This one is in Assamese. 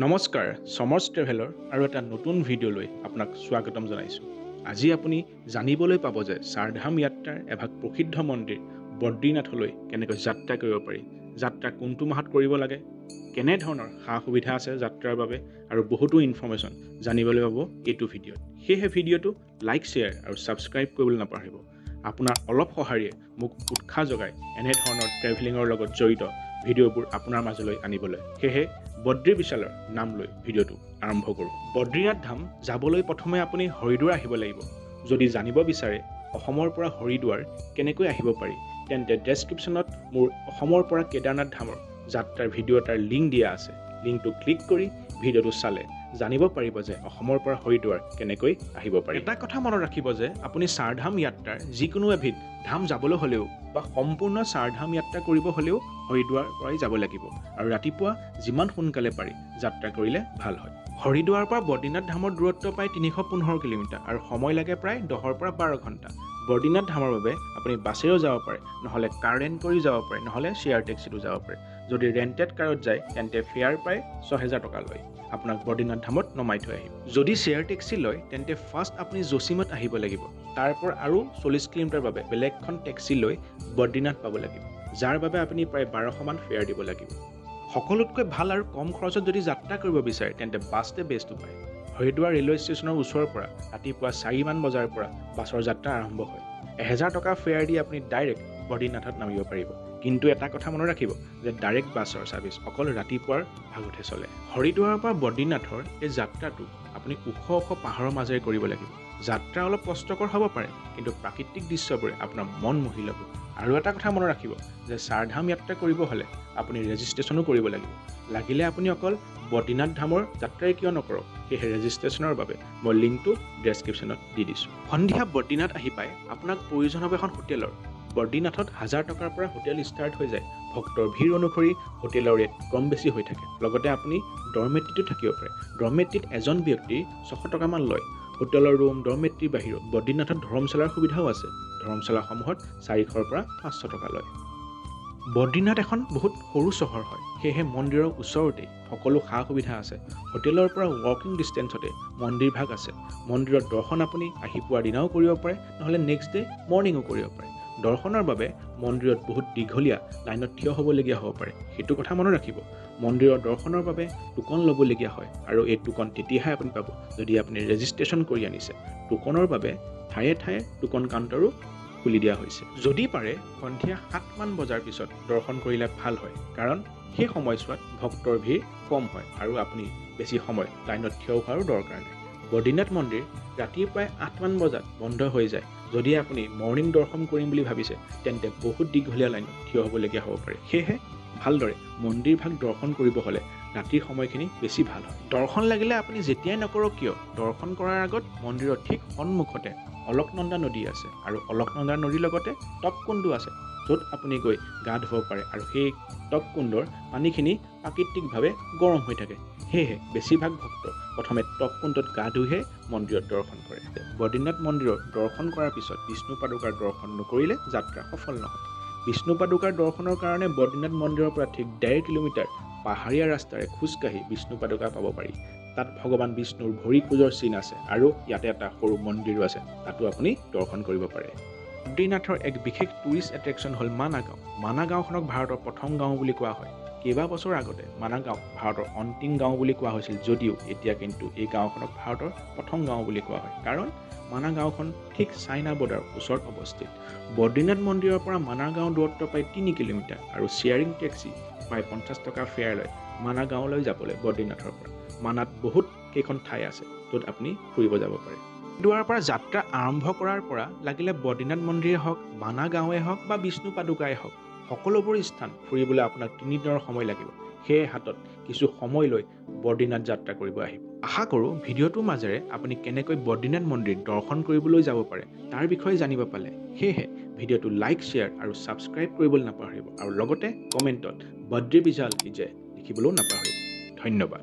নমস্কাৰ সমৰ্স ট্ৰেভেলৰ আৰু এটা নতুন ভিডিঅ'লৈ আপোনাক স্বাগতম জনাইছোঁ। আজি আপুনি জানিবলৈ পাব যে চাৰধাম যাত্ৰাৰ এভাগ প্ৰসিদ্ধ মন্দিৰ বদ্ৰীনাথলৈ কেনেকৈ যাত্ৰা কৰিব পাৰি, যাত্ৰা কোনটো মাহত কৰিব লাগে, কেনে ধৰণৰ সা সুবিধা আছে যাত্ৰাৰ বাবে আৰু বহুতো ইনফৰমেশ্যন জানিবলৈ পাব এইটো ভিডিঅ'ত। সেয়েহে ভিডিঅ'টো লাইক শ্বেয়াৰ আৰু ছাবস্ক্ৰাইব কৰিবলৈ নাপাহৰিব। আপোনাৰ অলপ সঁহাৰিয়ে মোক উৎসাহ যোগায় এনে ধৰণৰ ট্ৰেভেলিঙৰ লগত জড়িত ভিডিঅ'বোৰ আপোনাৰ মাজলৈ আনিবলৈ। সেয়েহে বদ্ৰী বিশালৰ নাম লৈ ভিডিঅ'টো আৰম্ভ কৰোঁ। বদ্ৰীনাথ ধাম যাবলৈ প্ৰথমে আপুনি হৰিদ্বাৰ আহিব লাগিব। যদি জানিব বিচাৰে অসমৰ পৰা হৰিদ্বাৰ কেনেকৈ আহিব পাৰি, তেন্তে ডেছক্ৰিপশ্যনত মোৰ অসমৰ পৰা কেদাৰনাথ ধামৰ যাত্ৰাৰ ভিডিঅ' এটাৰ লিংক দিয়া আছে। লিংকটো ক্লিক কৰি ভিডিঅ'টো চালে জানিব পাৰিব যে অসমৰ পৰা হৰিদ্বাৰ কেনেকৈ আহিব পাৰি। এটা কথা মনত ৰাখিব যে আপুনি চাৰধাম যাত্ৰাৰ যিকোনো এবিধ ধাম যাবলৈ হ'লেও বা সম্পূৰ্ণ চাৰধাম যাত্ৰা কৰিব হ'লেও হৰিদ্বাৰ পৰাই যাব লাগিব আৰু ৰাতিপুৱা যিমান সোনকালে পাৰি যাত্ৰা কৰিলে ভাল হয়। হৰিদ্বাৰৰ পৰা বদ্ৰীনাথ ধামৰ দূৰত্ব প্ৰায় 315 কিলোমিটাৰ আৰু সময় লাগে প্ৰায় 10ৰ পৰা 12 ঘণ্টা। বদ্ৰীনাথ ধামৰ বাবে আপুনি বাছেৰেও যাব পাৰে, নহ'লে কাৰ ৰেণ্ট কৰি যাব পাৰে, নহ'লে শ্বেয়াৰ টেক্সিতো যাব পাৰে। যদি ৰেণ্টেড কাৰত যায় তেন্তে ফেয়াৰ প্ৰায় 6000 টকা লয়, আপোনাক বদ্ৰীনাথ ধামত নমাই থৈ আহিব। যদি শ্বেয়াৰ টেক্সি লয় তেন্তে ফাৰ্ষ্ট আপুনি জছিমত আহিব লাগিব, তাৰপৰা আৰু 40 কিলোমিটাৰ বাবে বেলেগখন টেক্সি লৈ বদ্ৰীনাথ পাব লাগিব, যাৰ বাবে আপুনি প্ৰায় 1200 মান ফেয়াৰ দিব লাগিব। সকলোতকৈ ভাল আৰু কম খৰচত যদি যাত্ৰা কৰিব বিচাৰে তেন্তে বাছতে বেষ্ট উপায়। হৰিদ্বাৰ ৰেলৱে ষ্টেচনৰ ওচৰৰ পৰা ৰাতিপুৱা 4 মান বজাৰ পৰা বাছৰ যাত্ৰা আৰম্ভ হয়। 1000 টকা ফেয়াৰ দি আপুনি ডাইৰেক্ট বদ্ৰীনাথত নামিব পাৰিব। কিন্তু এটা কথা মনত ৰাখিব যে ডাইৰেক্ট বাছৰ ছাৰ্ভিচ অকল ৰাতিপুৱাৰ ভাগতহে চলে। হৰিদ্বাৰৰ পৰা বদ্ৰীনাথৰ এই যাত্ৰাটো আপুনি ওখ পাহাৰৰ মাজেৰে কৰিব লাগিব। যাত্ৰা অলপ কষ্টকৰ হ'ব পাৰে, কিন্তু প্ৰাকৃতিক দৃশ্যবোৰে আপোনাৰ মন মোহি ল'ব। আৰু এটা কথা মনত ৰাখিব যে চাৰধাম যাত্ৰা কৰিব হ'লে আপুনি ৰেজিষ্ট্ৰেশ্যনো কৰিব লাগিব। লাগিলে আপুনি অকল বদ্ৰীনাথ ধামৰ যাত্ৰাই কিয় নকৰক, সেই ৰেজিষ্ট্ৰেশ্যনৰ বাবে মই লিংকটো ডেছক্ৰিপশ্যনত দি দিছোঁ। সন্ধিয়া বদ্ৰীনাথ আহি পাই আপোনাক প্ৰয়োজন হ'ব এখন হোটেলৰ। বদ্ৰীনাথত 1000 টকাৰ পৰা হোটেল ষ্টাৰ্ট হৈ যায়। ভক্তৰ ভিৰ অনুসৰি হোটেলৰ ৰেট কম বেছি হৈ থাকে। লগতে আপুনি ডৰমেট্ৰিতো থাকিব পাৰে। ডৰমেট্ৰিত এজন ব্যক্তিৰ 600 টকামান লয়। হোটেলৰ ৰুম ডৰমেট্ৰিৰ বাহিৰত বদ্ৰীনাথত ধৰ্মশালাৰ সুবিধাও আছে। ধৰ্মশালাসমূহত 400ৰ পৰা 500 টকা লয়। বদ্ৰীনাথ এখন বহুত সৰু চহৰ হয়, সেয়েহে মন্দিৰৰ ওচৰতেই সকলো সা সুবিধা আছে। হোটেলৰ পৰা ৱাকিং ডিষ্টেঞ্চতে মন্দিৰ ভাগ আছে। মন্দিৰত দৰ্শন আপুনি আহি পোৱাৰ দিনাও কৰিব পাৰে, নহ'লে নেক্সট ডে মৰ্ণিঙো কৰিব পাৰে। দৰ্শনৰ বাবে মন্দিৰত বহুত দীঘলীয়া লাইনত থিয় হ'বলগীয়া হ'ব পাৰে, সেইটো কথা মনত ৰাখিব। মন্দিৰৰ দৰ্শনৰ বাবে টোকন ল'বলগীয়া হয় আৰু এই টোকন তেতিয়াহে আপুনি পাব যদি আপুনি ৰেজিষ্ট্ৰেশ্যন কৰি আনিছে। টোকনৰ বাবে ঠায়ে ঠায়ে টোকন কাউণ্টাৰো খুলি দিয়া হৈছে। যদি পাৰে সন্ধিয়া 7 মান বজাৰ পিছত দৰ্শন কৰিলে ভাল হয়, কাৰণ সেই সময়ছোৱাত ভক্তৰ ভিৰ কম হয় আৰু আপুনি বেছি সময় লাইনত থিয় হোৱাৰো দৰকাৰ নাই। বদ্ৰীনাথ মন্দিৰ ৰাতি প্ৰায় 8 মান বজাত বন্ধ হৈ যায়। যদি আপুনি মৰ্ণিং দৰ্শন কৰিম বুলি ভাবিছে তেন্তে বহুত দীঘলীয়া লাইনত থিয় হ'বলগীয়া হ'ব পাৰে। সেয়েহে ভালদৰে মন্দিৰ ভাগ দৰ্শন কৰিব হ'লে ৰাতিৰ সময়খিনি বেছি ভাল হয়। দৰ্শন লাগিলে আপুনি যেতিয়াই নকৰক কিয়, দৰ্শন কৰাৰ আগত মন্দিৰৰ ঠিক সন্মুখতে অলকনন্দা নদী আছে আৰু অলকনন্দা নদীৰ লগতে টপকুণ্ডো আছে, য'ত আপুনি গৈ গা ধুব পাৰে আৰু সেই টপকুণ্ডৰ পানীখিনি প্ৰাকৃতিকভাৱে গৰম হৈ থাকে। সেয়েহে বেছিভাগ ভক্ত প্ৰথমে টপকুণ্ডত গা ধুইহে মন্দিৰত দৰ্শন কৰে। বদ্ৰীনাথ মন্দিৰৰ দৰ্শন কৰাৰ পিছত বিষ্ণু পাদুকাৰ দৰ্শন নকৰিলে যাত্ৰা সফল নহয়। বিষ্ণু পাদুকাৰ দৰ্শনৰ কাৰণে বদ্ৰীনাথ মন্দিৰৰ পৰা ঠিক 1.5 কিলোমিটাৰ পাহাৰীয়া ৰাস্তাৰে খোজকাঢ়ি বিষ্ণু পাদুকা পাব পাৰি। তাত ভগৱান বিষ্ণুৰ ভৰি খোজৰ চিন আছে আৰু ইয়াতে এটা সৰু মন্দিৰো আছে, তাতো আপুনি দৰ্শন কৰিব পাৰে। বদ্ৰীনাথৰ এক বিশেষ টুৰিষ্ট এট্ৰেকশ্যন হ'ল মানা গাঁও। মানা গাঁওখনক ভাৰতৰ প্ৰথম গাঁও বুলি কোৱা হয়। কেইবাবছৰ আগতে মানা গাঁও ভাৰতৰ অন্তিম গাঁও বুলি কোৱা হৈছিল, যদিও এতিয়া কিন্তু এই গাঁওখনক ভাৰতৰ প্ৰথম গাঁও বুলি কোৱা হয়, কাৰণ মানা গাঁওখন ঠিক চাইনা বৰ্ডাৰৰ ওচৰত অৱস্থিত। বদ্ৰীনাথ মন্দিৰৰ পৰা মানা গাঁও দূৰত্ব প্ৰায় 3 কিলোমিটাৰ আৰু শ্বেয়াৰিং টেক্সি প্ৰায় 50 টকা ফেয়াৰ লয় মানা গাঁৱলৈ যাবলৈ বদ্ৰীনাথৰ পৰা। মানাত বহুত কেইখন ঠাই আছে য'ত আপুনি ফুৰিব যাব পাৰে। হৰিদ্বাৰৰ পৰা যাত্ৰা আৰম্ভ কৰাৰ পৰা লাগিলে বদ্ৰীনাথ মন্দিৰেই হওক, মানা গাঁৱেই হওক বা বিষ্ণু পাদুকাই হওক, সকলোবোৰ স্থান ফুৰিবলৈ আপোনাক 3 দিনৰ সময় লাগিব। সেয়ে হাতত কিছু সময় লৈ বদ্ৰীনাথ যাত্ৰা কৰিব আহিব। আশা কৰোঁ ভিডিঅ'টোৰ মাজেৰে আপুনি কেনেকৈ বদ্ৰীনাথ মন্দিৰ দৰ্শন কৰিবলৈ যাব পাৰে তাৰ বিষয়ে জানিব পালে। সেয়েহে ভিডিঅ'টো লাইক শ্বেয়াৰ আৰু ছাবস্ক্ৰাইব কৰিবলৈ নাপাহৰিব আৰু লগতে কমেণ্টত বদ্ৰী বিশাল কি জয় লিখিবলৈও নাপাহৰিব। ধন্যবাদ।